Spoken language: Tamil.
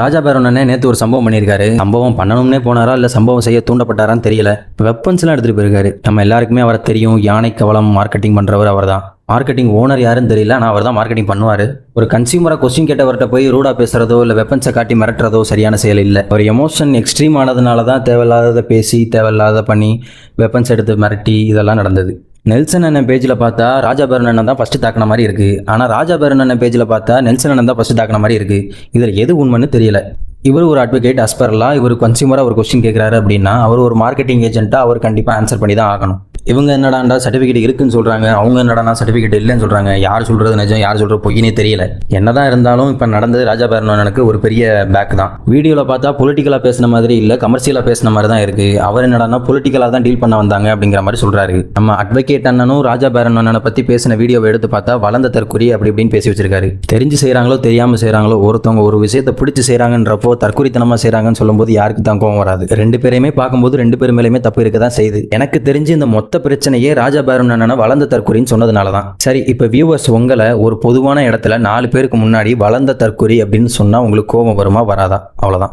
ராஜா பேரண்ணே நேற்று ஒரு சம்பவம் பண்ணியிருக்காரு. சம்பவம் பண்ணணும்னே போனாரா இல்லை சம்பவம் செய்ய தூண்டப்பட்டாரான்னு தெரியல. வெப்பன்ஸ்லாம் எடுத்துகிட்டு போயிருக்காரு. நம்ம எல்லாருக்குமே அவரை தெரியும். யானை கவலம் மார்க்கெட்டிங் பண்ணுறவர் அவர் தான். மார்க்கெட்டிங் ஓனர் யாருன்னு தெரியல, ஆனால் அவர் தான் மார்க்கெட்டிங் பண்ணுவார். ஒரு கன்சியூமராக கொஸ்டின் கேட்டவர்கிட்ட போய் ரூடாக பேசுகிறதோ இல்லை வெப்பன்ஸை காட்டி மிரட்டுறதோ சரியான செயல் இல்லை. ஒரு எமோஷன் எக்ஸ்ட்ரீம் ஆனதுனால தான் தேவையில்லாததை பேசி தேவையில்லாத பண்ணி வெப்பன்ஸ் எடுத்து மிரட்டி இதெல்லாம் நடந்தது. நெல்சன் அண்ணன் பேஜில் பார்த்தா ராஜா பேரன் அண்ணன் தான் ஃபஸ்ட்டு தாக்கின மாதிரி இருக்குது. ஆனால் ராஜா பேரன் அண்ணன் பேஜில் பார்த்தா நெல்சன் அண்ணன் தான் ஃபஸ்ட்டு தாக்கின மாதிரி இருக்குது. இதில் எது உண்மைன்னு தெரியல. இவர் ஒரு அட்வொகேட் அஸ்பர்லா, இவர் கன்சியூமராக ஒரு கொஸ்டின் கேட்குறாரு அப்படின்னா அவர் ஒரு மார்க்கெட்டிங் ஏஜென்ட்டாக அவர் கண்டிப்பாக ஆன்சர் பண்ணி தான் ஆகணும். இவங்க என்னடாண்டா சர்டிஃபிகேட் இருக்குன்னு சொல்கிறாங்க, அவங்க என்னடா சர்டிஃபிகேட் இல்லைன்னு சொல்கிறாங்க. யார் சொல்கிறது நிஜம், யார் சொல்கிறது பொய்னே தெரியல. என்னதான் இருந்தாலும் இப்போ நடந்தது ராஜா பேரண்ணனுக்கு ஒரு பெரிய பேக் தான். வீடியோவில் பார்த்தா பொலிட்டிக்கலாக பேசின மாதிரி இல்லை, கமர்ஷியலாக பேசின மாதிரி தான் இருக்குது. அவர் என்னடானா பொலிட்டிக்கலாக தான் டீல் பண்ண வந்தாங்க அப்படிங்கிற மாதிரி சொல்கிறாரு. நம்ம அட்வொகேட் அண்ணனும் ராஜா பேரண்ணனை பற்றி பேசின வீடியோவை எடுத்து பார்த்தா வளர்ந்த தற்குறி அப்படி இப்படின்னு பேசி வச்சிருக்காரு. தெரிஞ்சு செய்கிறாங்களோ தெரியாமல் செய்கிறாங்களோ, ஒருத்தவங்க ஒரு விஷயத்தை பிடிச்சி செய்கிறாங்கன்றப்போ தற்குறித்தனமாக செய்கிறாங்கன்னு சொல்லும்போது யாருக்கு தான் கோவம் வராது. ரெண்டு பேரையுமே பார்க்கும்போது ரெண்டு பேர் மேலேயுமே தப்பு இருக்க தான் செய்யுது. எனக்கு தெரிஞ்சு இந்த மொத்த பிரச்சனையே ராஜா பேரன் அண்ணனை வளர்ந்த தற்குறின்னு சொன்னதுனால தான். சரி, இப்போ வியூவர்ஸ் உங்களை ஒரு பொதுவான இடத்துல 4 பேருக்கு முன்னாடி வளர்ந்த தற்குறி அப்படின்னு சொன்னா உங்களுக்கு கோபம் வருமா வராதா? அவ்வளவுதான்.